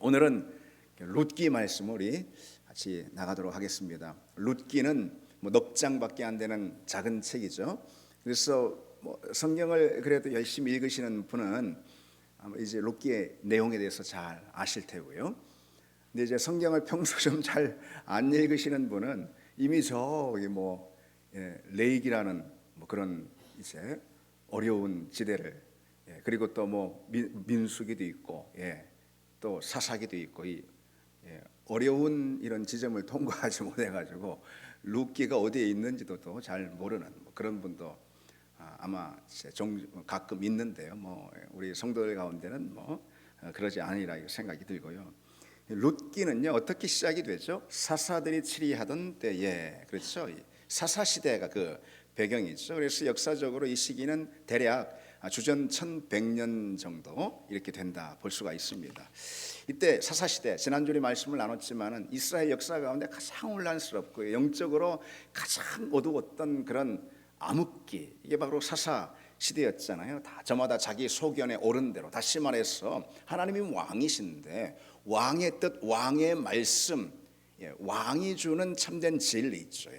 오늘은 룻기 말씀을 우리 같이 나가도록 하겠습니다. 룻기는 넉 장밖에 안 되는 작은 책이죠. 그래서 성경을 그래도 열심히 읽으시는 분은 아마 이제 룻기의 내용에 대해서 잘 아실 테고요. 근데 이제 성경을 평소 좀 잘 안 읽으시는 분은 이미 저기 레이기라는 그런 이제 어려운 지대를, 그리고 또 민수기도 있고, 또 사사기도 있고, 어려운 이런 지점을 통과하지 못해가지고 룻기가 어디에 있는지도 또 잘 모르는 그런 분도 아마 가끔 있는데요. 우리 성도들 가운데는 그러지 않으리라 생각이 들고요. 룻기는요 어떻게 시작이 되죠? 사사들이 치리하던 때에, 그렇죠? 사사 시대가 그 배경이죠. 그래서 역사적으로 이 시기는 대략 주전 1100년 정도 이렇게 된다 볼 수가 있습니다. 이때 사사시대, 지난주에 말씀을 나눴지만은 이스라엘 역사 가운데 가장 혼란스럽고 영적으로 가장 어두웠던 그런 암흑기, 이게 바로 사사시대였잖아요. 다 저마다 자기 소견에 옳은 대로, 다시 말해서 하나님이 왕이신데 왕의 뜻, 왕의 말씀, 왕이 주는 참된 진리 있죠.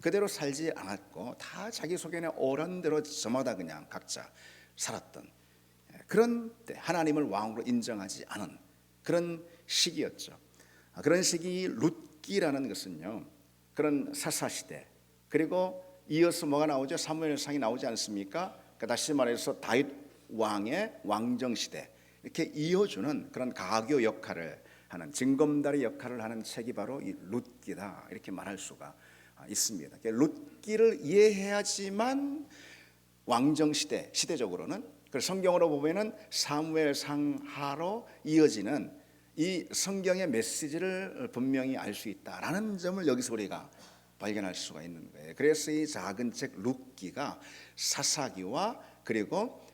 그대로 살지 않았고 다 자기 소견에 옳은 대로 저마다 그냥 각자 살았던 그런 때, 하나님을 왕으로 인정하지 않은 그런 시기였죠. 그런 시기 룻기라는 것은요 그런 사사시대, 그리고 이어서 뭐가 나오죠? 사무엘상이 나오지 않습니까? 다시 말해서 다윗 왕의 왕정시대, 이렇게 이어주는 그런 가교 역할을 하는, 징검다리 역할을 하는 책이 바로 이 룻기다, 이렇게 말할 수가 있습니다. 룻기를 이해해야지만 왕정시대, 시대적으로는, 성경으로 보면은 사무엘상하로 이어지는 이 성경의 메시지를 분명히 알 수 있다라는 점을 여기서 우리가 발견할 수가 있는 거예요. 그래서 이 작은 책 룻기가 사사기와 그리고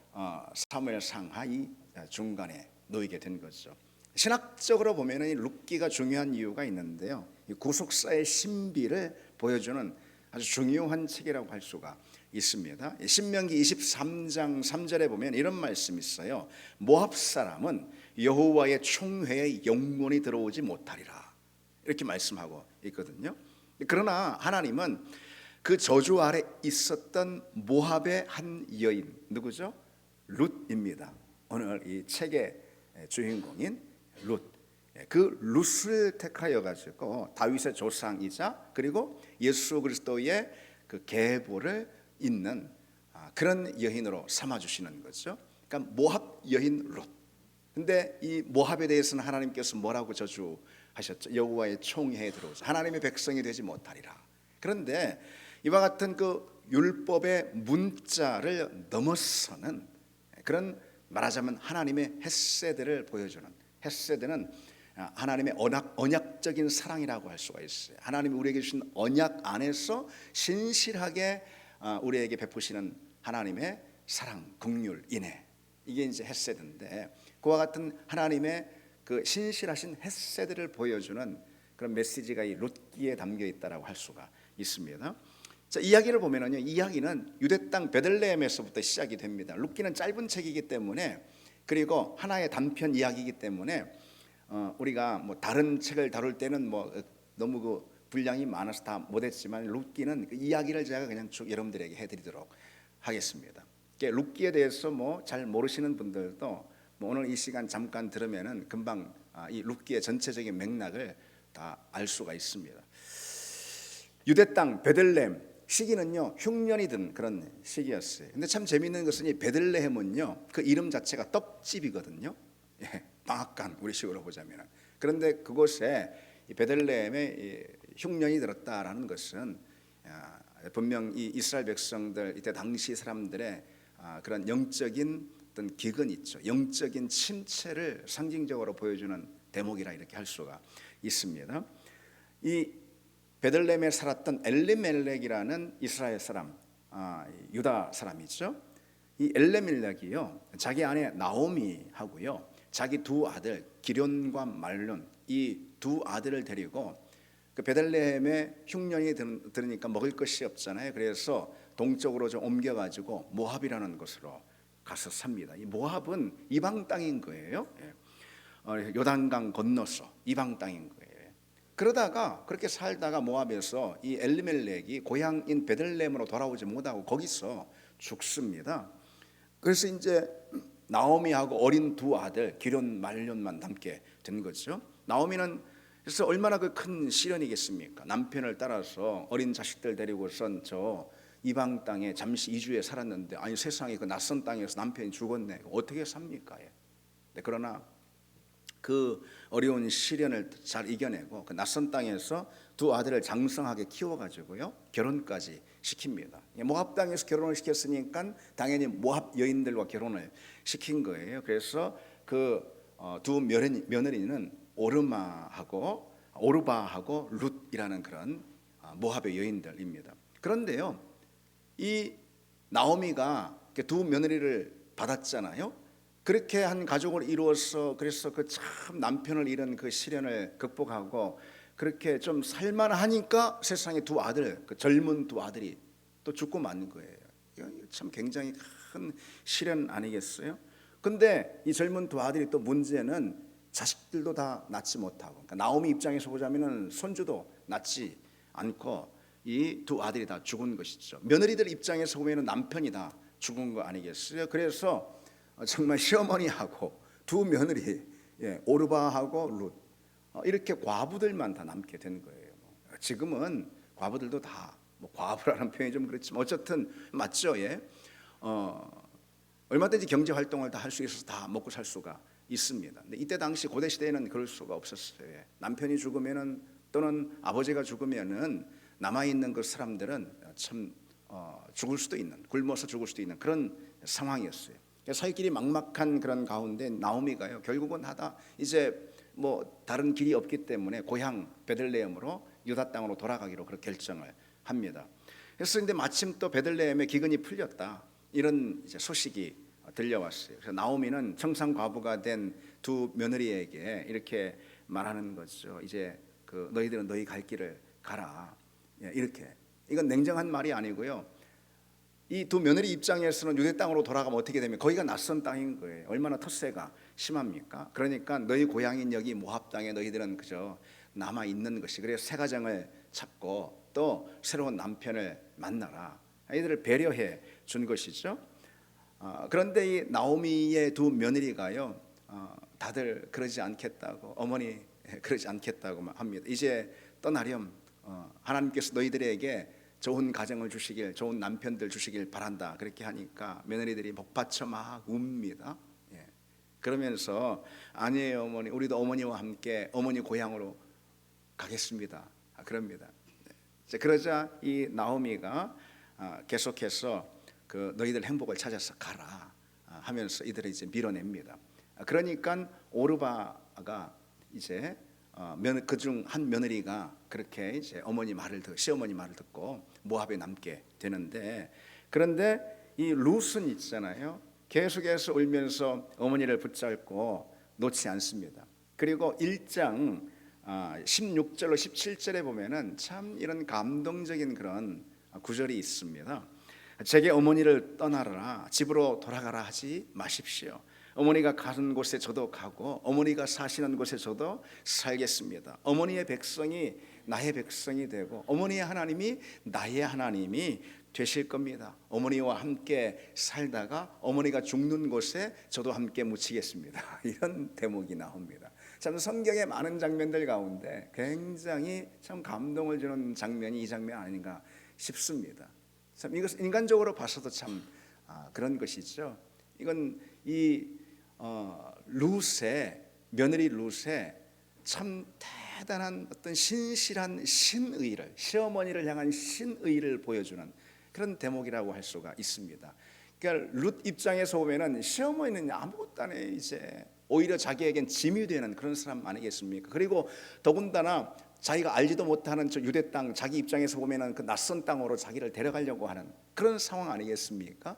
사무엘상하 이 중간에 놓이게 된 거죠. 신학적으로 보면은 이 룻기가 중요한 이유가 있는데요. 이 구속사의 신비를 보여주는 아주 중요한 책이라고 할 수가 있습니다. 신명기 23장 3절에 보면 이런 말씀이 있어요. 모압 사람은 여호와의 총회에 영원히 들어오지 못하리라, 이렇게 말씀하고 있거든요. 그러나 하나님은 그 저주 아래 있었던 모압의 한 여인, 누구죠? 룻입니다. 오늘 이 책의 주인공인 룻, 그 룻을 택하여 가지고 다윗의 조상이자 그리고 예수 그리스도의 그 계보를 잇는 그런 여인으로 삼아 주시는 거죠. 그러니까 모압 여인 룻. 근데 이 모압에 대해서는 하나님께서 뭐라고 저주하셨죠? 여호와의 총회에 들어오죠. 하나님의 백성이 되지 못하리라. 그런데 이와 같은 그 율법의 문자를 넘어서는 그런, 말하자면 하나님의 헤세드를 보여주는, 헤세드는 하나님의 언약적인 사랑이라고 할 수가 있어요. 하나님이 우리에게 주신 언약 안에서 신실하게 우리에게 베푸시는 하나님의 사랑, 긍휼, 인애, 이게 이제 헤세드인데, 그와 같은 하나님의 그 신실하신 헤세드를 보여주는 그런 메시지가 이 룻기에 담겨 있다라고 할 수가 있습니다. 자, 이야기를 보면은요, 이야기는 유대 땅 베들레헴에서부터 시작이 됩니다. 룻기는 짧은 책이기 때문에, 그리고 하나의 단편 이야기이기 때문에 우리가 다른 책을 다룰 때는 너무 그 분량이 많아서 다 못했지만 룻기는 그 이야기를 제가 그냥 쭉 여러분들에게 해드리도록 하겠습니다. 룻기에 대해서 잘 모르시는 분들도 오늘 이 시간 잠깐 들으면은 금방 이 룻기의 전체적인 맥락을 다 알 수가 있습니다. 유대 땅 베들레헴 시기는요 흉년이 든 그런 시기였어요. 근데 참 재미있는 것은 이 베들레헴은요 그 이름 자체가 떡집이거든요. 방앗간, 우리식으로 보자면. 그런데 그곳에 이 베들레헴에 흉년이 들었다라는 것은 분명 이 이스라엘 백성들, 이때 당시 사람들의 그런 영적인 어떤 기근이 있죠. 영적인 침체를 상징적으로 보여주는 대목이라 이렇게 할 수가 있습니다. 이 베들레헴에 살았던 엘리멜렉이라는 이스라엘 사람, 유다 사람이죠. 이 엘리멜렉이요 자기 아내 나오미하고요 자기 두 아들 기련과 말론, 이 두 아들을 데리고 그 베들레헴에 흉년이 들으니까 먹을 것이 없잖아요. 그래서 동쪽으로 좀 옮겨가지고 모압이라는 곳으로 가서 삽니다. 이 모압은 이방 땅인 거예요. 요단강 건너서 이방 땅인 거예요. 그러다가 그렇게 살다가 모압에서 이 엘리멜렉이 고향인 베들레헴으로 돌아오지 못하고 거기서 죽습니다. 그래서 이제 나오미하고 어린 두 아들 기럨 말년만 남게 된 거죠. 나오미는 그래서 얼마나 그 큰 시련이겠습니까? 남편을 따라서 어린 자식들 데리고선 저 이방 땅에 잠시 이주해 살았는데 아니 세상에 그 낯선 땅에서 남편이 죽었네. 어떻게 삽니까? 네, 그러나 그 어려운 시련을 잘 이겨내고 그 낯선 땅에서 두 아들을 장성하게 키워가지고요 결혼까지 시킵니다. 모압 땅에서 결혼을 시켰으니까 당연히 모압 여인들과 결혼을 시킨 거예요. 그래서 그 두 며느리는 오르바하고 룻이라는 그런 모압의 여인들입니다. 그런데요, 이 나오미가 두 며느리를 받았잖아요. 그렇게 한 가족을 이루어서 그래서 그 참 남편을 잃은 그 시련을 극복하고 그렇게 좀 살만하니까 세상에 두 아들, 그 젊은 두 아들이 또 죽고 마는 거예요. 이거 참 굉장히 큰 시련 아니겠어요? 근데 이 젊은 두 아들이 또 문제는 자식들도 다 낳지 못하고, 그러니까 나오미 입장에서 보자면은 손주도 낳지 않고 이 두 아들이 다 죽은 것이죠. 며느리들 입장에서 보면은 남편이 다 죽은 거 아니겠어요? 그래서 정말 시어머니하고 두 며느리, 오르바하고 룻, 이렇게 과부들만 다 남게 된 거예요. 지금은 과부들도 다 과부라는 표현이 좀 그렇지만 어쨌든 맞죠, 얼마든지 경제 활동을 다 할 수 있어서 다 먹고 살 수가 있습니다. 근데 이때 당시 고대 시대에는 그럴 수가 없었어요. 남편이 죽으면은 또는 아버지가 죽으면은 남아 있는 그 사람들은 참 죽을 수도 있는, 굶어서 죽을 수도 있는 그런 상황이었어요. 살길이 막막한 그런 가운데 나오미가요 결국은 하다 이제 다른 길이 없기 때문에 고향 베들레헴으로 유다 땅으로 돌아가기로 그렇게 결정을 합니다. 그래서 근데 마침 또 베들레헴에 기근이 풀렸다 이런 이제 소식이 들려왔어요. 그래서 나오미는 청산 과부가 된 두 며느리에게 이렇게 말하는 거죠. 이제 그 너희들은 너희 갈 길을 가라. 이렇게. 이건 냉정한 말이 아니고요. 이 두 며느리 입장에서는 유대 땅으로 돌아가면 어떻게 되면 거기가 낯선 땅인 거예요. 얼마나 텃세가 심합니까? 그러니까 너희 고향인 여기 모압 땅에 너희들은 그저 남아 있는 것이, 그래서 새 가정을 찾고 또 새로운 남편을 만나라. 아이들을 배려해 준 것이죠. 그런데 이 나오미의 두 며느리가요, 다들 그러지 않겠다고, 어머니 그러지 않겠다고 합니다. 이제 떠나렴. 하나님께서 너희들에게 좋은 가정을 주시길, 좋은 남편들 주시길 바란다. 그렇게 하니까 며느리들이 목받쳐 막 웁니다. 그러면서 아니에요 어머니, 우리도 어머니와 함께 어머니 고향으로 가겠습니다. 그럽니다. 그러자 이 나오미가 계속해서 그 너희들 행복을 찾아서 가라 하면서 이들을 이제 밀어냅니다. 그러니까 오르바가 이제 그중 한 며느리가 그렇게 이제 시어머니 말을 듣고 모압에 남게 되는데, 그런데 이 룻은 있잖아요. 계속해서 울면서 어머니를 붙잡고 놓지 않습니다. 그리고 1장 16절로 17절에 보면은 참 이런 감동적인 그런 구절이 있습니다. 제게 어머니를 떠나라, 집으로 돌아가라 하지 마십시오. 어머니가 가는 곳에 저도 가고 어머니가 사시는 곳에 저도 살겠습니다. 어머니의 백성이 나의 백성이 되고 어머니의 하나님이 나의 하나님이 되실 겁니다. 어머니와 함께 살다가 어머니가 죽는 곳에 저도 함께 묻히겠습니다. 이런 대목이 나옵니다. 참 성경의 많은 장면들 가운데 굉장히 참 감동을 주는 장면이 이 장면 아닌가 싶습니다. 참 이것 인간적으로 봐서도 참 그런 것이죠. 이건 이 며느리 룻의 참 대단한 어떤 신실한 신의를, 시어머니를 향한 신의를 보여주는 그런 대목이라고 할 수가 있습니다. 그러니까 룻 입장에서 보면은 시어머니는 아무것도 안 해. 이제 오히려 자기에겐 짐이 되는 그런 사람 아니겠습니까? 그리고 더군다나 자기가 알지도 못하는 저 유대 땅, 자기 입장에서 보면은 그 낯선 땅으로 자기를 데려가려고 하는 그런 상황 아니겠습니까?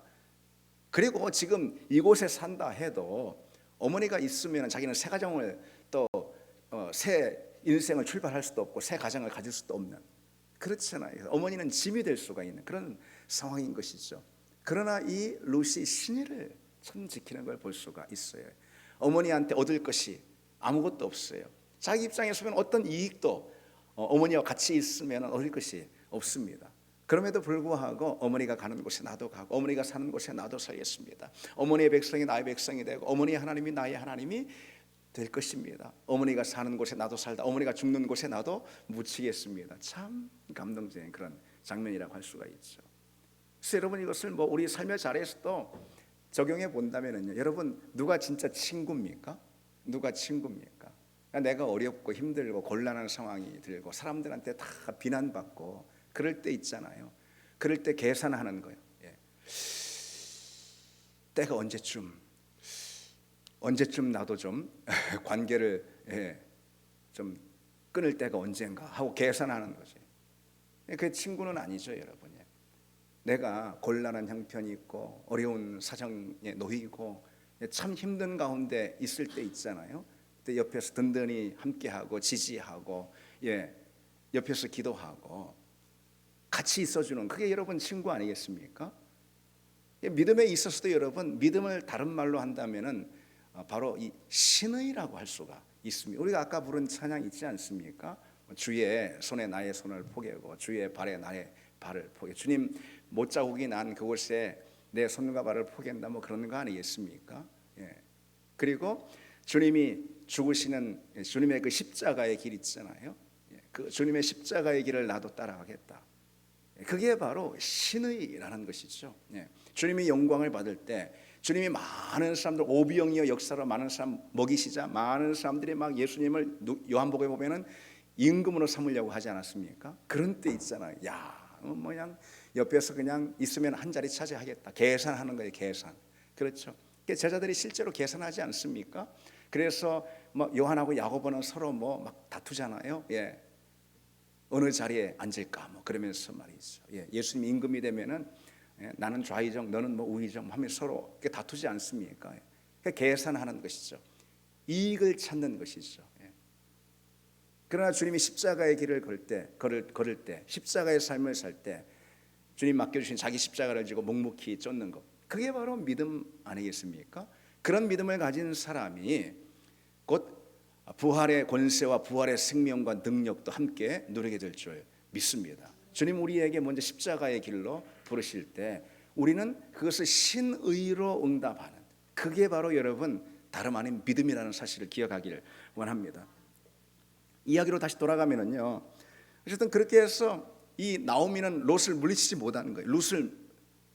그리고 지금 이곳에 산다 해도 어머니가 있으면 자기는 새 가정을 또 새 인생을 출발할 수도 없고 새 가정을 가질 수도 없는, 그렇잖아요. 어머니는 짐이 될 수가 있는 그런 상황인 것이죠. 그러나 이 룻이 신의를 참 지키는 걸 볼 수가 있어요. 어머니한테 얻을 것이 아무것도 없어요. 자기 입장에서는 어떤 이익도 어머니와 같이 있으면 얻을 것이 없습니다. 그럼에도 불구하고 어머니가 가는 곳에 나도 가고 어머니가 사는 곳에 나도 살겠습니다. 어머니의 백성이 나의 백성이 되고 어머니의 하나님이 나의 하나님이 될 것입니다. 어머니가 사는 곳에 나도 살다 어머니가 죽는 곳에 나도 묻히겠습니다. 참 감동적인 그런 장면이라고 할 수가 있죠. 그래서 여러분 이것을 뭐 우리 삶의 자리에서도 적용해 본다면요, 여러분 누가 진짜 친구입니까? 누가 친구입니까? 내가 어렵고 힘들고 곤란한 상황이 들고 사람들한테 다 비난받고 그럴 때 있잖아요. 그럴 때 계산하는 거예요. 때가 언제쯤 나도 좀 관계를 좀 끊을 때가 언젠가 하고 계산하는 거지. 그 친구는 아니죠, 여러분. 내가 곤란한 형편이 있고 어려운 사정에 놓이고 참 힘든 가운데 있을 때 있잖아요. 그때 옆에서 든든히 함께하고 지지하고 옆에서 기도하고 같이 있어주는 그게 여러분 친구 아니겠습니까? 믿음에 있어서도 여러분 믿음을 다른 말로 한다면은 바로 이 신의라고 할 수가 있습니다. 우리가 아까 부른 찬양 있지 않습니까? 주의 손에 나의 손을 포개고 주의 발에 나의 발을 포개. 주님 못자국이 난 그곳에 내 손과 발을 포갠다 뭐 그런 거 아니겠습니까? 그리고 주님이 죽으시는 주님의 그 십자가의 길 있잖아요. 그 주님의 십자가의 길을 나도 따라가겠다. 그게 바로 신의라는 것이죠. 주님이 영광을 받을 때 주님이 많은 사람들 오병이어 역사로 많은 사람 먹이시자 많은 사람들이 막 예수님을 요한복음에 보면은 임금으로 삼으려고 하지 않았습니까? 그런 때 있잖아요. 그냥 옆에서 그냥 있으면 한 자리 차지하겠다. 계산하는 거예요, 계산. 그렇죠. 제자들이 실제로 계산하지 않습니까? 그래서 막 요한하고 야고보는 서로 뭐 막 다투잖아요. 어느 자리에 앉을까 뭐 그러면서 말이죠. 예수님 임금이 되면은 나는 좌의정, 너는 뭐 우의정 하면 서로 이렇게 다투지 않습니까? 계산하는 것이죠. 이익을 찾는 것이죠. 그러나 주님이 십자가의 길을 걸을 때, 십자가의 삶을 살 때, 주님 맡겨주신 자기 십자가를 지고 묵묵히 쫓는 것, 그게 바로 믿음 아니겠습니까? 그런 믿음을 가진 사람이 곧 부활의 권세와 부활의 생명과 능력도 함께 누리게 될 줄 믿습니다. 주님 우리에게 먼저 십자가의 길로 부르실 때 우리는 그것을 신의로 응답하는, 그게 바로 여러분 다름 아닌 믿음이라는 사실을 기억하기를 원합니다. 이야기로 다시 돌아가면은요, 어쨌든 그렇게 해서 이 나오미는 롯을 물리치지 못하는 거예요. 롯을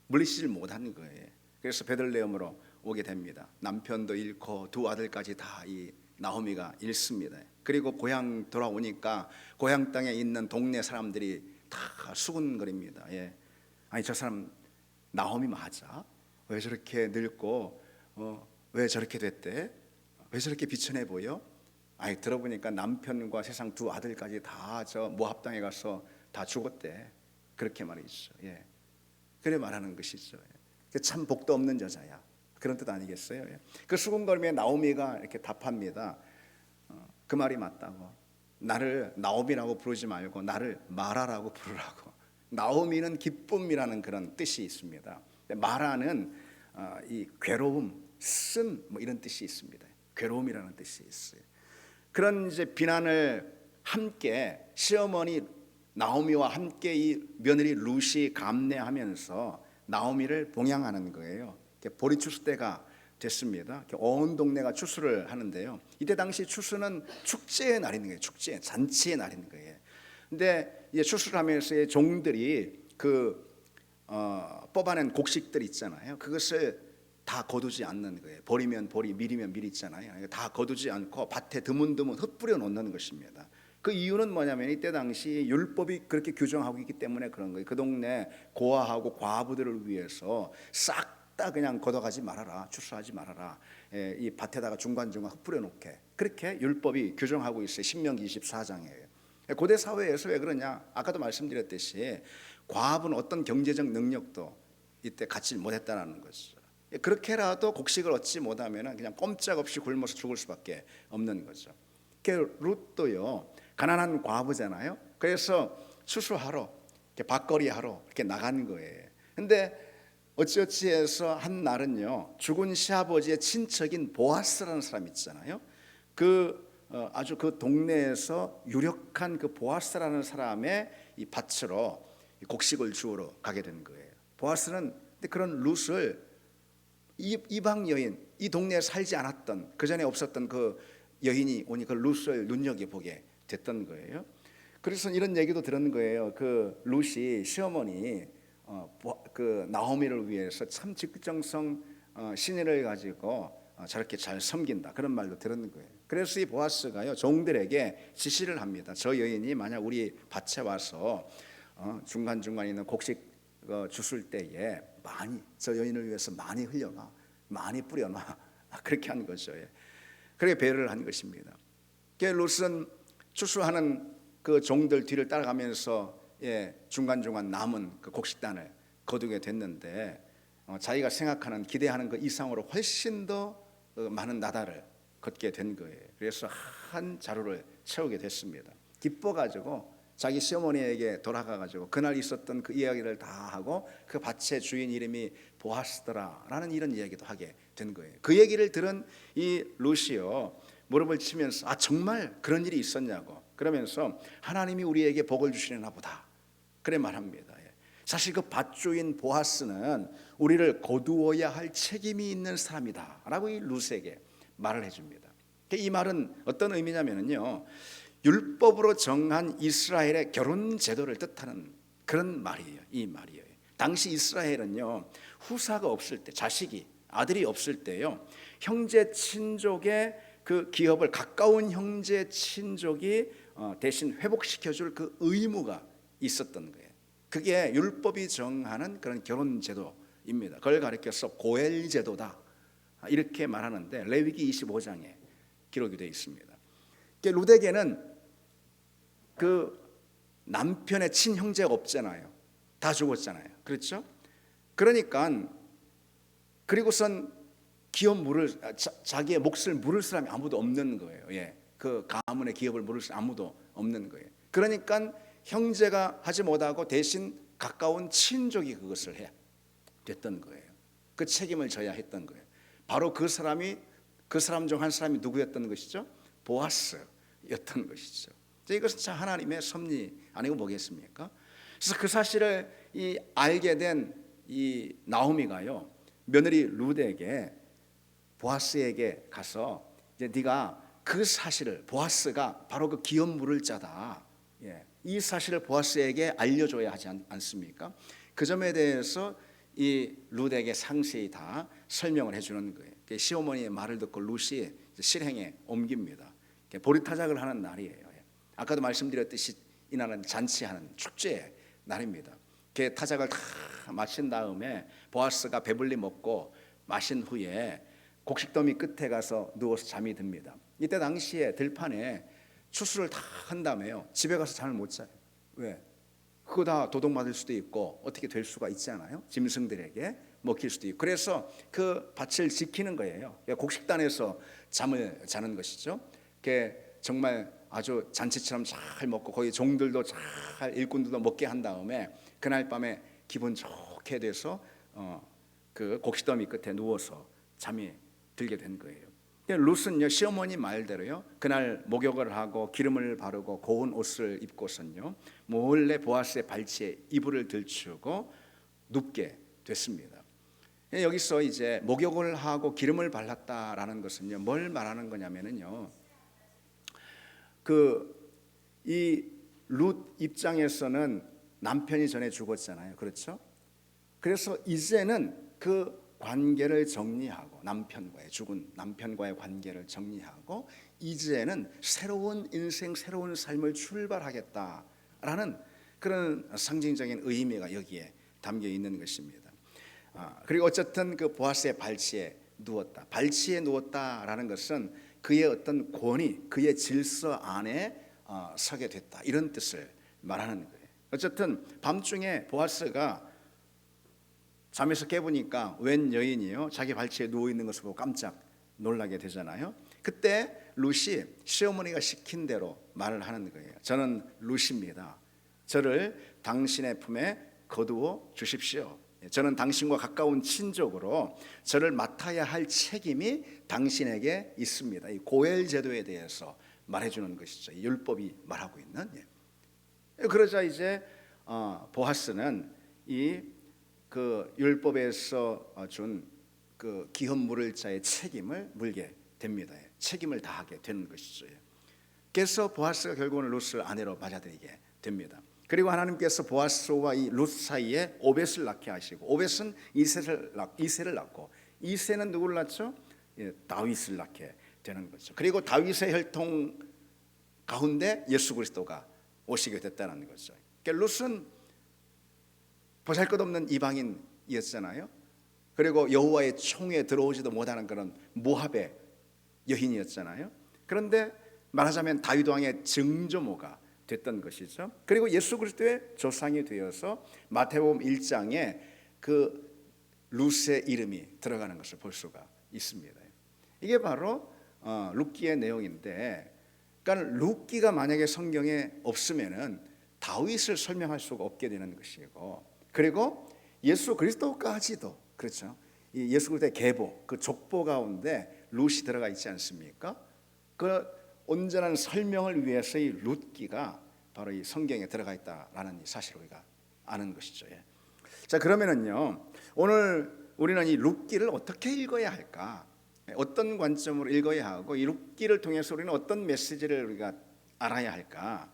물리치지 못하는 거예요. 그래서 베들레헴으로 오게 됩니다. 남편도 잃고 두 아들까지 다 이 나오미가 잃습니다. 그리고 고향 돌아오니까 고향 땅에 있는 동네 사람들이 다 수군거립니다. 아니 저 사람 나오미 맞아? 왜 저렇게 늙고 왜 저렇게 됐대? 왜 저렇게 비천해 보여? 아니 들어보니까 남편과 세상 두 아들까지 다 저 모압 땅에 가서 다 죽었대. 그렇게 말이죠. 그래 말하는 것이죠. 참 복도 없는 여자야. 그런 뜻 아니겠어요? 그 수군거림에 나오미가 이렇게 답합니다. 그 말이 맞다고. 나를 나오미라고 부르지 말고 나를 마라라고 부르라고. 나오미는 기쁨이라는 그런 뜻이 있습니다. 마라는 이 괴로움, 쓴 뭐 이런 뜻이 있습니다. 괴로움이라는 뜻이 있어요. 그런 이제 비난을 함께 시어머니 나오미와 함께 이 며느리 룻이 감내하면서 나오미를 봉양하는 거예요. 보리 추수 때가 됐습니다. 온 동네가 추수를 하는데요. 이때 당시 추수는 축제의 날인 거예요. 축제, 잔치의 날인 거예요. 근데 이제 추수를 하면서 종들이 뽑아낸 곡식들 있잖아요. 그것을 다 거두지 않는 거예요. 보리면 보리, 밀이면 밀 있잖아요. 다 거두지 않고 밭에 드문드문 흩뿌려 놓는 것입니다. 그 이유는 뭐냐면 이때 당시 율법이 그렇게 규정하고 있기 때문에 그런 거예요. 그 동네 고아하고 과부들을 위해서 싹 다 그냥 걷어가지 말아라, 추수하지 말아라. 이 밭에다가 중간중간 흩뿌려 놓게, 그렇게 율법이 규정하고 있어요. 신명기 24장에. 고대 사회에서 왜 그러냐? 아까도 말씀드렸듯이 과부는 어떤 경제적 능력도 이때 갖지 못했다는 거죠. 그렇게라도 곡식을 얻지 못하면 그냥 꼼짝없이 굶어서 죽을 수밖에 없는 거죠. 룻도요 가난한 과부잖아요. 그래서 추수하러, 밭거리하러 이렇게 나간 거예요. 근데 어찌어찌해서 한 날은요 죽은 시아버지의 친척인 보아스라는 사람 있잖아요. 아주 그 동네에서 유력한 그 보아스라는 사람의 이 밭으로 곡식을 주우러 가게 된 거예요. 보아스는 그런 룻을 이방 여인, 이 동네에 살지 않았던, 그 전에 없었던 그 여인이 오니 그 룻을 눈여겨보게 됐던 거예요. 그래서 이런 얘기도 들은 거예요. 그 룻이 시어머니 그 나오미를 위해서 참 직정성 신의를 가지고 저렇게 잘 섬긴다, 그런 말도 들은 거예요. 그래서 이 보아스가요, 종들에게 지시를 합니다. 저 여인이 만약 우리 밭에 와서 중간중간 있는 곡식 주술 때에 많이, 저 여인을 위해서 많이 흘려놔, 많이 뿌려놔, 그렇게 한 거죠. 그렇게 배려를 한 것입니다. 룻은 추수하는 그 종들 뒤를 따라가면서 중간중간 남은 그 곡식단을 거두게 됐는데 자기가 생각하는, 기대하는 그 이상으로 훨씬 더 많은 나달을 걷게 된 거예요. 그래서 한 자루를 채우게 됐습니다. 기뻐가지고 자기 시어머니에게 돌아가가지고 그날 있었던 그 이야기를 다 하고 그 밭의 주인 이름이 보아스더라라는 이런 이야기도 하게 된 거예요. 그 얘기를 들은 이 룻이요, 무릎을 치면서 정말 그런 일이 있었냐고, 그러면서 하나님이 우리에게 복을 주시려나 보다, 그래 말합니다. 사실 그 밭주인 보아스는 우리를 거두어야 할 책임이 있는 사람이다 라고 이 룻에게 말을 해줍니다. 이 말은 어떤 의미냐면요, 율법으로 정한 이스라엘의 결혼 제도를 뜻하는 그런 말이에요. 이 말이에요. 당시 이스라엘은요, 후사가 없을 때, 자식이, 아들이 없을 때요, 형제 친족의 그 기업을 가까운 형제 친족이 대신 회복시켜줄 그 의무가 있었던 거예요. 그게 율법이 정하는 그런 결혼 제도입니다. 그걸 가리켜서 고엘 제도다, 이렇게 말하는데 레위기 25장에 기록이 되어 있습니다. 룻에게는 그 남편의 친형제가 없잖아요. 다 죽었잖아요. 그렇죠? 그러니까 그리고선 기업 물을, 자기의 몫을 물을 사람이 아무도 없는 거예요. 그 가문의 기업을 물을 사람이 아무도 없는 거예요. 그러니까 형제가 하지 못하고 대신 가까운 친족이 그것을 해야 됐던 거예요. 그 책임을 져야 했던 거예요. 바로 그 사람 중 한 사람이 누구였던 것이죠? 보아스였던 것이죠. 이것은 참 하나님의 섭리 아니고 뭐겠습니까? 그래서 그 사실을 알게 된 이 나오미가요, 며느리 룻에게, 보아스에게 가서 이제 네가 그 사실을, 보아스가 바로 그 기업 물을 자다, 이 사실을 보아스에게 알려줘야 하지 않습니까? 그 점에 대해서 이 룻에게 상세히 다 설명을 해주는 거예요. 시어머니의 말을 듣고 룻이 실행에 옮깁니다. 보리타작을 하는 날이에요. 아까도 말씀드렸듯이 이날은 잔치하는 축제의 날입니다. 타작을 다 마친 다음에 보아스가 배불리 먹고 마신 후에 곡식더미 끝에 가서 누워서 잠이 듭니다. 이때 당시에 들판에 추수를 다 한 다음에요, 집에 가서 잠을 못 자요. 왜? 그거 다 도둑맞을 수도 있고 어떻게 될 수가 있잖아요. 짐승들에게 먹힐 수도 있고. 그래서 그 밭을 지키는 거예요. 곡식단에서 잠을 자는 것이죠. 정말 아주 잔치처럼 잘 먹고 거기 종들도 잘, 일꾼들도 먹게 한 다음에 그날 밤에 기분 좋게 돼서 그 곡식더미 끝에 누워서 잠이 들게 된 거예요. 룻은요, 시어머니 말대로요, 그날 목욕을 하고 기름을 바르고 고운 옷을 입고선요, 몰래 보아스의 발치에 이불을 들추고 눕게 됐습니다. 여기서 이제 목욕을 하고 기름을 발랐다라는 것은요, 뭘 말하는 거냐면요, 이 룻 입장에서는 남편이 전에 죽었잖아요. 그렇죠? 그래서 이제는 그 관계를 정리하고, 죽은 남편과의 관계를 정리하고 이제는 새로운 인생, 새로운 삶을 출발하겠다라는 그런 상징적인 의미가 여기에 담겨 있는 것입니다. 그리고 어쨌든 그 보아스의 발치에 누웠다. 발치에 누웠다라는 것은 그의 어떤 권위, 그의 질서 안에 서게 됐다, 이런 뜻을 말하는 거예요. 어쨌든 밤중에 보아스가 잠에서 깨보니까 웬 여인이요, 자기 발치에 누워있는 것을 보고 깜짝 놀라게 되잖아요. 그때 룻이 시어머니가 시킨 대로 말을 하는 거예요. 저는 룻입니다. 저를 당신의 품에 거두어 주십시오. 저는 당신과 가까운 친족으로 저를 맡아야 할 책임이 당신에게 있습니다. 이 고엘 제도에 대해서 말해주는 것이죠. 이 율법이 말하고 있는. 그러자 이제 보아스는 이 그 율법에서 준 그 기업 물을 자의 책임을 물게 됩니다. 책임을 다하게 되는 것이죠. 그래서 보아스가 결국은 룻을 아내로 맞아들이게 됩니다. 그리고 하나님께서 보아스와 이 룻 사이에 오벳을 낳게 하시고, 오벳은 이새를 낳고, 이새는 누구를 낳죠? 다윗을 낳게 되는 거죠. 그리고 다윗의 혈통 가운데 예수 그리스도가 오시게 됐다는 거죠. 그러니까 룻은 보잘것없는 이방인이었잖아요. 그리고 여호와의 총에 들어오지도 못하는 그런 모압의 여인이었잖아요. 그런데 말하자면 다윗 왕의 증조모가 됐던 것이죠. 그리고 예수 그리스도의 조상이 되어서 마태복음 1장에 그 룻의 이름이 들어가는 것을 볼 수가 있습니다. 이게 바로 룻기의 내용인데, 그러니까 룻기가 만약에 성경에 없으면은 다윗을 설명할 수가 없게 되는 것이고, 그리고 예수 그리스도까지도 그렇죠. 이 예수 그리스도의 계보, 그 족보 가운데 룻이 들어가 있지 않습니까? 그 온전한 설명을 위해서 이 룻기가 바로 이 성경에 들어가 있다라는 사실을 우리가 아는 것이죠. 자, 그러면은요, 오늘 우리는 이 룻기를 어떻게 읽어야 할까? 어떤 관점으로 읽어야 하고, 이 룻기를 통해서 우리는 어떤 메시지를 우리가 알아야 할까?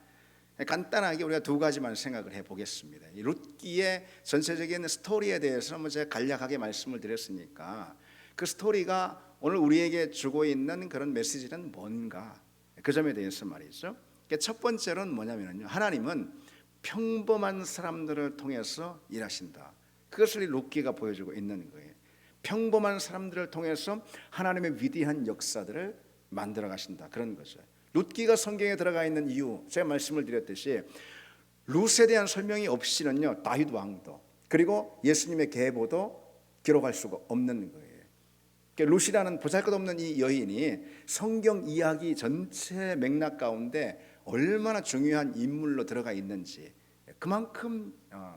간단하게 우리가 두 가지만 생각을 해보겠습니다. 이 룻기의 전체적인 스토리에 대해서 제가 간략하게 말씀을 드렸으니까, 그 스토리가 오늘 우리에게 주고 있는 그런 메시지는 뭔가, 그 점에 대해서 말이죠. 첫 번째로는 뭐냐면요, 하나님은 평범한 사람들을 통해서 일하신다. 그것을 이 룻기가 보여주고 있는 거예요. 평범한 사람들을 통해서 하나님의 위대한 역사들을 만들어 가신다, 그런 거죠. 룻기가 성경에 들어가 있는 이유, 제가 말씀을 드렸듯이 룻에 대한 설명이 없이는요, 다윗 왕도 그리고 예수님의 계보도 기록할 수가 없는 거예요. 룻이라는 보잘것없는 이 여인이 성경 이야기 전체 맥락 가운데 얼마나 중요한 인물로 들어가 있는지, 그만큼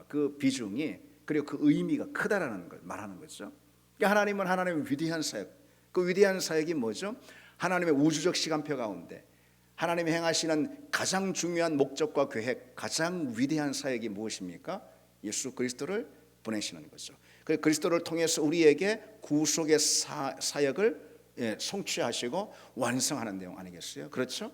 그 비중이, 그리고 그 의미가 크다라는 걸 말하는 거죠. 하나님은 하나님의 위대한 사역, 그 위대한 사역이 뭐죠? 하나님의 우주적 시간표 가운데 하나님이 행하시는 가장 중요한 목적과 계획, 가장 위대한 사역이 무엇입니까? 예수 그리스도를 보내시는 거죠. 그리스도를 통해서 우리에게 구속의 사역을 성취하시고 완성하는 내용 아니겠어요? 그렇죠?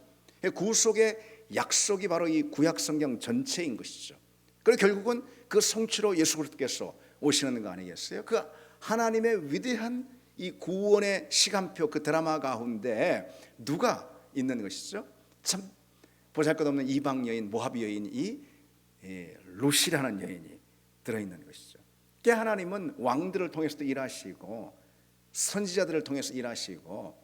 구속의 약속이 바로 이 구약 성경 전체인 것이죠. 그리고 결국은 그 성취로 예수 그리스도께서 오시는 거 아니겠어요? 그 하나님의 위대한 이 구원의 시간표, 그 드라마 가운데 누가 있는 것이죠? 참 보잘것없는 이방 여인, 모압 여인이 룻이라는 여인이 들어있는 것이죠. 하나님은 왕들을 통해서도 일하시고, 선지자들을 통해서 일하시고,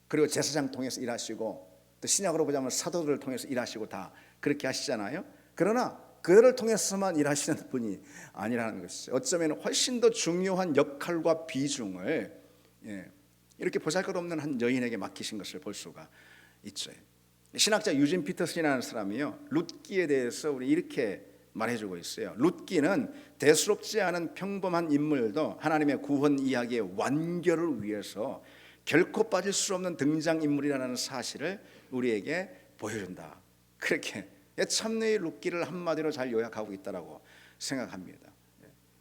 그리고 제사장 통해서 일하시고, 또 신약으로 보자면 사도들을 통해서 일하시고, 다 그렇게 하시잖아요. 그러나 그들을 통해서만 일하시는 분이 아니라는 것이죠. 어쩌면 훨씬 더 중요한 역할과 비중을 이렇게 보잘것없는 한 여인에게 맡기신 것을 볼 수가 있죠. 신학자 유진 피터슨이라는 사람이요, 룻기에 대해서 우리 이렇게 말해주고 있어요. 룻기는 대수롭지 않은 평범한 인물도 하나님의 구원 이야기의 완결을 위해서 결코 빠질 수 없는 등장인물이라는 사실을 우리에게 보여준다. 그렇게 참내의 룻기를 한마디로 잘 요약하고 있다고 생각합니다.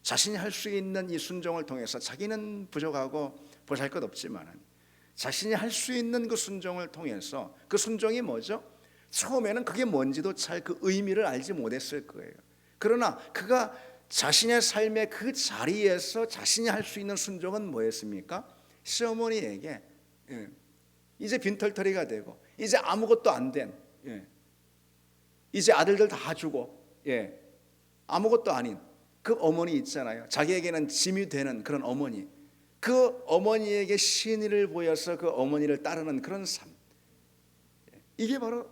자신이 할 수 있는 이 순종을 통해서, 자기는 부족하고 보잘것없지만 자신이 할 수 있는 그 순종을 통해서, 그 순종이 뭐죠? 처음에는 그게 뭔지도 잘 그 의미를 알지 못했을 거예요. 그러나 그가 자신의 삶의 그 자리에서 자신이 할 수 있는 순종은 뭐였습니까? 시어머니에게 이제 빈털터리가 되고, 이제 아무것도 안 된, 이제 아들들 다 주고 아무것도 아닌 그 어머니 있잖아요. 자기에게는 짐이 되는 그런 어머니, 그 어머니에게 신의를 보여서 그 어머니를 따르는 그런 삶, 이게 바로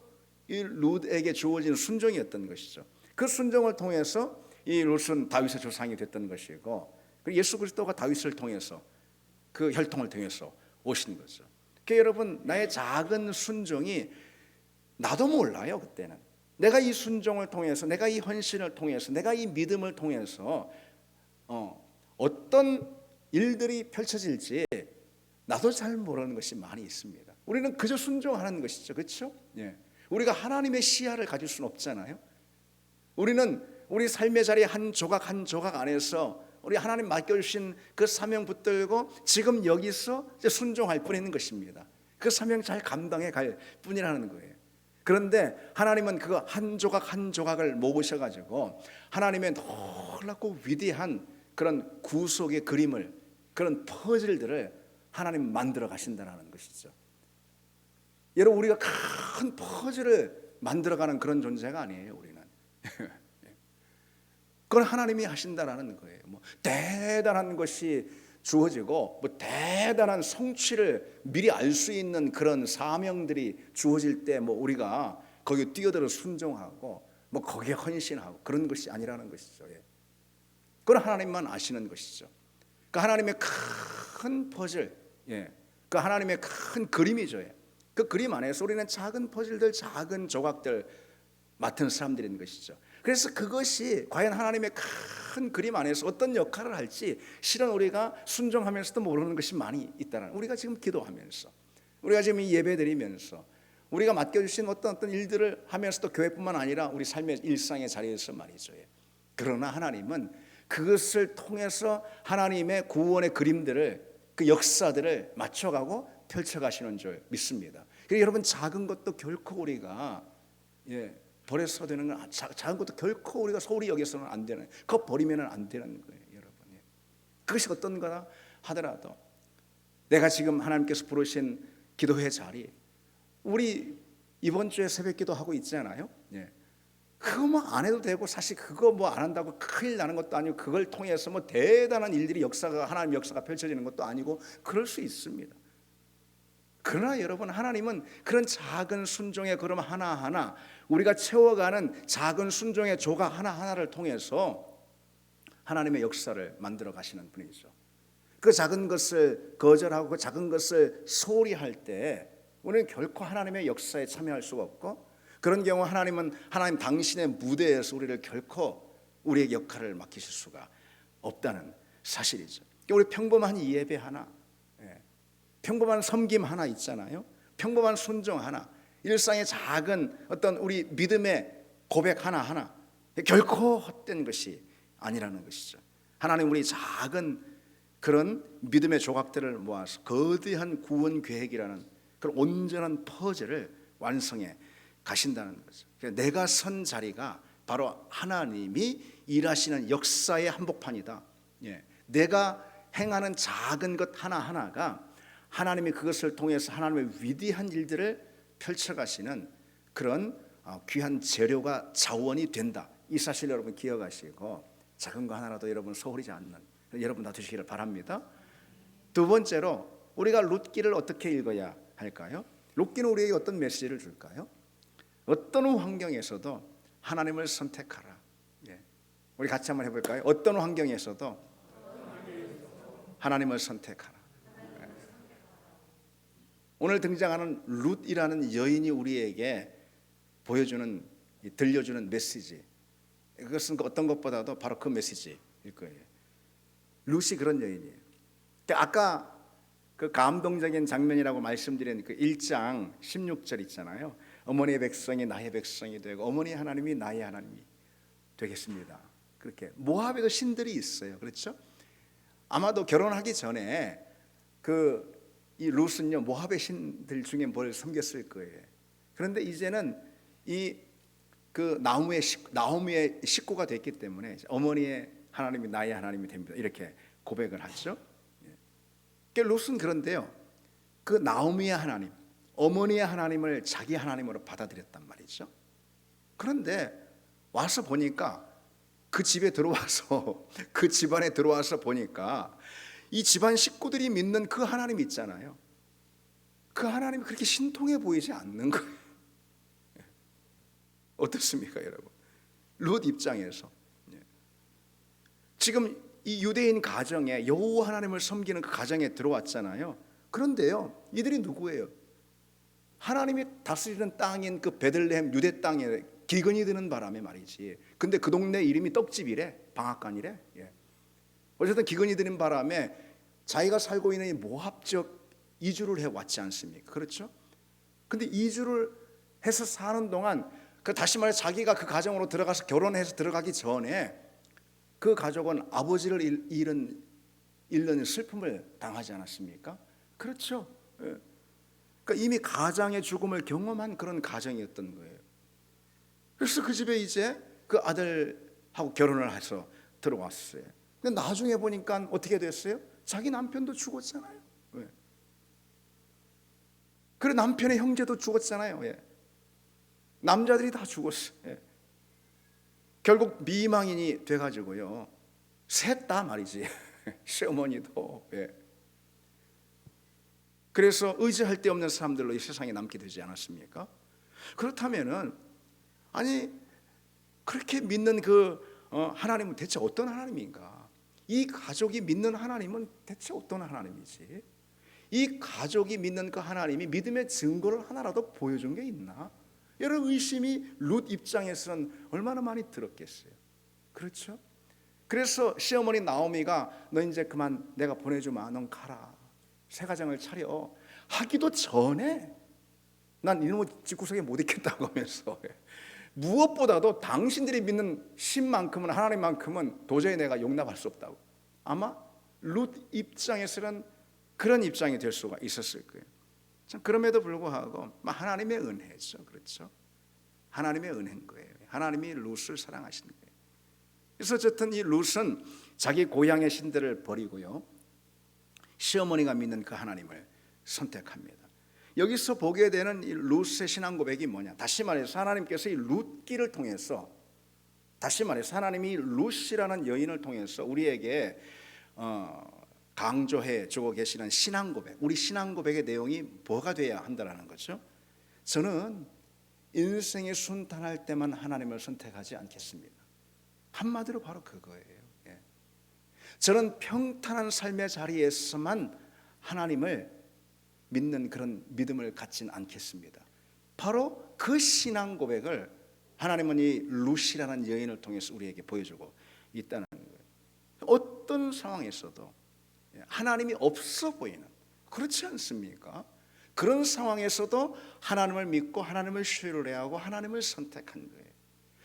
이 룻에게 주어진 순종이었던 것이죠. 그 순종을 통해서 이 룻은 다윗의 조상이 됐던 것이고, 그리고 예수 그리스도가 다윗을 통해서, 그 혈통을 통해서 오신 거죠. 그러니까 여러분, 나의 작은 순종이, 나도 몰라요 그때는, 내가 이 순종을 통해서, 내가 이 헌신을 통해서, 내가 이 믿음을 통해서 어떤 일들이 펼쳐질지 나도 잘 모르는 것이 많이 있습니다. 우리는 그저 순종하는 것이죠. 그렇죠? 예. 우리가 하나님의 시야를 가질 수는 없잖아요. 우리는 우리 삶의 자리 한 조각 한 조각 안에서 우리 하나님 맡겨주신 그 사명 붙들고 지금 여기서 이제 순종할 뿐인 것입니다. 그 사명 잘 감당해 갈 뿐이라는 거예요. 그런데 하나님은 그 한 조각 한 조각을 모으셔가지고 하나님의 놀랍고 위대한 그런 구속의 그림을, 그런 퍼즐들을 하나님 만들어 가신다는 것이죠. 여러분, 우리가 큰 퍼즐을 만들어가는 그런 존재가 아니에요. 우리는 그건 하나님이 하신다라는 거예요. 뭐 대단한 것이 주어지고 뭐 대단한 성취를 미리 알 수 있는 그런 사명들이 주어질 때 뭐 우리가 거기에 뛰어들어 순종하고 뭐 거기에 헌신하고 그런 것이 아니라는 것이죠. 예. 그건 하나님만 아시는 것이죠. 그 하나님의 큰 퍼즐, 예. 그 하나님의 큰 그림이죠. 예. 그 그림 안에서 우리는 작은 퍼즐들, 작은 조각들 맡은 사람들인 것이죠. 그래서 그것이 과연 하나님의 큰 그림 안에서 어떤 역할을 할지 실은 우리가 순종하면서도 모르는 것이 많이 있다는, 우리가 지금 기도하면서, 우리가 지금 이 예배 드리면서, 우리가 맡겨주신 어떤 일들을 하면서도 교회뿐만 아니라 우리 삶의 일상의 자리에서 말이죠. 그러나 하나님은 그것을 통해서 하나님의 구원의 그림들을, 그 역사들을 맞춰가고 펼쳐가시는 줄 믿습니다. 그래서 여러분, 작은 것도 결코 우리가 버려서 되는 건, 작은 것도 결코 우리가 소홀히 여기서는 안 되는, 그거 버리면 안 되는 거예요, 여러분. 그것이 어떤 거라 하더라도 내가 지금 하나님께서 부르신 기도회 자리, 우리 이번 주에 새벽기도 하고 있잖아요. 그거 뭐 안 해도 되고, 사실 그거 뭐 안 한다고 큰일 나는 것도 아니고, 그걸 통해서 뭐 대단한 일들이 역사가, 하나님 역사가 펼쳐지는 것도 아니고, 그럴 수 있습니다. 그러나 여러분, 하나님은 그런 작은 순종의 걸음 하나하나, 우리가 채워가는 작은 순종의 조각 하나하나를 통해서 하나님의 역사를 만들어 가시는 분이죠. 그 작은 것을 거절하고 그 작은 것을 소홀히 할 때 우리는 결코 하나님의 역사에 참여할 수가 없고, 그런 경우 하나님 당신의 무대에서 우리를 결코 우리의 역할을 맡기실 수가 없다는 사실이죠. 우리 평범한 예배 하나, 평범한 섬김 하나 있잖아요. 평범한 순종 하나, 일상의 작은 어떤 우리 믿음의 고백 하나하나 결코 헛된 것이 아니라는 것이죠. 하나님 우리 작은 그런 믿음의 조각들을 모아서 거대한 구원 계획이라는 그런 온전한 퍼즐을 완성해 가신다는 거죠. 내가 선 자리가 바로 하나님이 일하시는 역사의 한복판이다. 내가 행하는 작은 것 하나하나가 하나님이 그것을 통해서 하나님의 위대한 일들을 펼쳐가시는 그런 귀한 재료가 자원이 된다. 이 사실 여러분 기억하시고, 작은 거 하나라도 여러분 소홀히지 않는 여러분 다 되시기를 바랍니다. 두 번째로, 우리가 룻기를 어떻게 읽어야 할까요? 룻기는 우리에게 어떤 메시지를 줄까요? 어떤 환경에서도 하나님을 선택하라. 우리 같이 한번 해볼까요? 어떤 환경에서도 하나님을 선택하라. 오늘 등장하는 룻이라는 여인이 우리에게 보여주는, 들려주는 메시지, 그것은 어떤 것보다도 바로 그 메시지일 거예요. 룻이 그런 여인이에요. 아까 그 감동적인 장면이라고 말씀드린 그 1장 16절 있잖아요. 어머니의 백성이 나의 백성이 되고 어머니 하나님이 나의 하나님이 되겠습니다. 그렇게 모압에도 신들이 있어요. 그렇죠? 아마도 결혼하기 전에 이 룻은요, 모압의 신들 중에 뭘 섬겼을 거예요. 그런데 이제는 그 나오미의 식구가 됐기 때문에 어머니의 하나님이 나의 하나님이 됩니다. 이렇게 고백을 하죠. 룻은 그런데요, 그 나오미의 하나님, 어머니의 하나님을 자기 하나님으로 받아들였단 말이죠. 그런데 와서 보니까, 그 집에 들어와서 그 집안에 들어와서 보니까 이 집안 식구들이 믿는 그 하나님 있잖아요. 그 하나님이 그렇게 신통해 보이지 않는 거예요. 어떻습니까, 여러분? 룻 입장에서 지금 이 유대인 가정에 여호와 하나님을 섬기는 그 가정에 들어왔잖아요. 그런데요, 이들이 누구예요? 하나님이 다스리는 땅인 그 베들레헴 유대 땅에 기근이 드는 바람에 말이지. 근데 그 동네 이름이 떡집이래, 방앗간이래. 어쨌든 기근이 드는 바람에 자기가 살고 있는 이 모압적 이주를 해왔지 않습니까? 그렇죠? 근데 이주를 해서 사는 동안 그 다시 말해 자기가 그 가정으로 들어가서 결혼해서 들어가기 전에 그 가족은 아버지를 잃는 슬픔을 당하지 않았습니까? 그렇죠. 예. 그러니까 이미 가장의 죽음을 경험한 그런 가정이었던 거예요. 그래서 그 집에 이제 그 아들하고 결혼을 해서 들어왔어요. 근데 나중에 보니까 어떻게 됐어요? 자기 남편도 죽었잖아요. 왜? 그래 남편의 형제도 죽었잖아요. 예. 남자들이 다 죽었어요. 예. 결국 미망인이 돼가지고요. 셋 다 말이지. 시어머니도. 예. 그래서 의지할 데 없는 사람들로 이 세상에 남게 되지 않았습니까? 그렇다면은 아니 그렇게 믿는 그 하나님은 대체 어떤 하나님인가? 이 가족이 믿는 하나님은 대체 어떤 하나님이지? 이 가족이 믿는 그 하나님이 믿음의 증거를 하나라도 보여준 게 있나? 이런 의심이 룻 입장에서는 얼마나 많이 들었겠어요. 그렇죠? 그래서 시어머니 나오미가 너 이제 그만 내가 보내주마, 넌 가라, 새 가정을 차려 하기도 전에 난 이놈의 집구석에 못 있겠다고 하면서 무엇보다도 당신들이 믿는 신만큼은 하나님만큼은 도저히 내가 용납할 수 없다고. 아마 룻 입장에서는 그런 입장이 될 수가 있었을 거예요. 참 그럼에도 불구하고 하나님의 은혜죠. 그렇죠? 하나님의 은혜인 거예요. 하나님이 룻을 사랑하시는 거예요. 그래서 어쨌든 이 룻은 자기 고향의 신들을 버리고요, 시어머니가 믿는 그 하나님을 선택합니다. 여기서 보게 되는 이 룻의 신앙 고백이 뭐냐? 다시 말해서 하나님께서 이 룻기를 통해서, 다시 말해서 하나님이 룻이라는 여인을 통해서 우리에게 강조해 주고 계시는 신앙 고백, 우리 신앙 고백의 내용이 뭐가 돼야 한다는 거죠? 저는 인생이 순탄할 때만 하나님을 선택하지 않겠습니다. 한마디로 바로 그거예요. 예. 저는 평탄한 삶의 자리에서만 하나님을 믿는 그런 믿음을 갖진 않겠습니다. 바로 그 신앙 고백을 하나님은 이 룻이라는 여인을 통해서 우리에게 보여주고 있다는 거예요. 어떤 상황에서도 하나님이 없어 보이는, 그렇지 않습니까? 그런 상황에서도 하나님을 믿고 하나님을 신뢰하고 하나님을 선택한 거예요.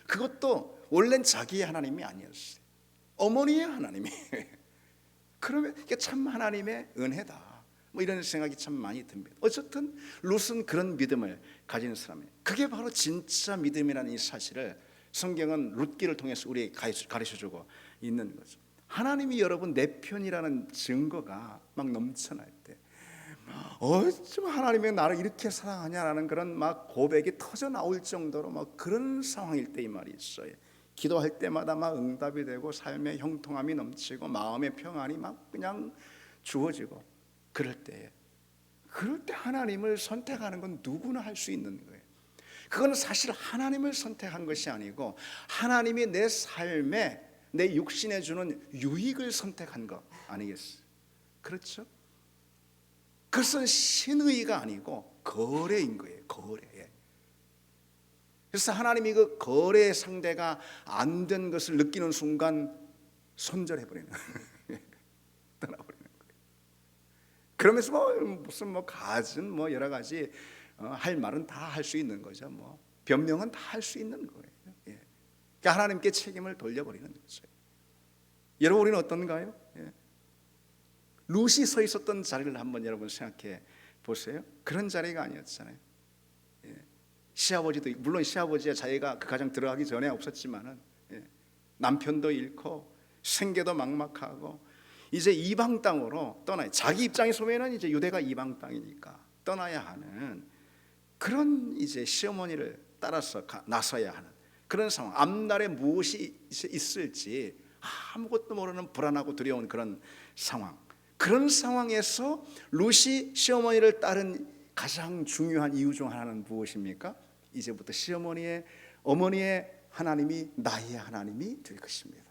그것도 원래는 자기의 하나님이 아니었어요. 어머니의 하나님이. 그러면 이게 참 하나님의 은혜다, 뭐 이런 생각이 참 많이 듭니다. 어쨌든 룻은 그런 믿음을 가진 사람이에요. 그게 바로 진짜 믿음이라는 이 사실을 성경은 룻기를 통해서 우리에게 가르쳐주고 있는 거죠. 하나님이 여러분 내 편이라는 증거가 막 넘쳐날 때, 어쩜 하나님이 나를 이렇게 사랑하냐라는 그런 막 고백이 터져 나올 정도로 막 그런 상황일 때 이 말이 있어요. 기도할 때마다 막 응답이 되고 삶의 형통함이 넘치고 마음의 평안이 막 그냥 주어지고 그럴 때 하나님을 선택하는 건 누구나 할 수 있는 거예요. 그건 사실 하나님을 선택한 것이 아니고 하나님이 내 삶에 내 육신에 주는 유익을 선택한 거 아니겠어요? 그렇죠? 그것은 신의가 아니고 거래인 거예요. 거래. 그래서 하나님이 그 거래의 상대가 안 된 것을 느끼는 순간 손절해버리는 거예요. 떠나버리는 거예요. 그러면서 무슨 갖은 여러 가지 할 말은 다 할 수 있는 거죠. 변명은 다 할 수 있는 거예요. 그러니까 하나님께 책임을 돌려버리는 거죠. 여러분 우리는 어떤가요? 룻이 서 있었던 자리를 한번 여러분 생각해 보세요. 그런 자리가 아니었잖아요. 시아버지도, 물론 시아버지야 자기가 그 가정 들어가기 전에 없었지만은 남편도 잃고 생계도 막막하고 이제 이방 땅으로 떠나요. 자기 입장에서 보면은 이제 유대가 이방 땅이니까 떠나야 하는 그런 이제 시어머니를 따라서 나서야 하는 그런 상황. 앞날에 무엇이 있을지 아무것도 모르는 불안하고 두려운 그런 상황. 그런 상황에서 룻이 시어머니를 따른 가장 중요한 이유 중 하나는 무엇입니까? 이제부터 어머니의 하나님이 나의 하나님이 될 것입니다.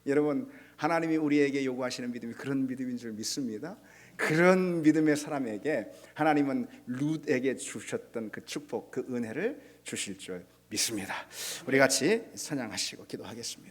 여러분 하나님이 우리에게 요구하시는 믿음이 그런 믿음인 줄 믿습니다. 그런 믿음의 사람에게 하나님은 룻에게 주셨던 그 축복, 그 은혜를 주실 줄 믿습니다. 우리 같이 찬양하시고 기도하겠습니다.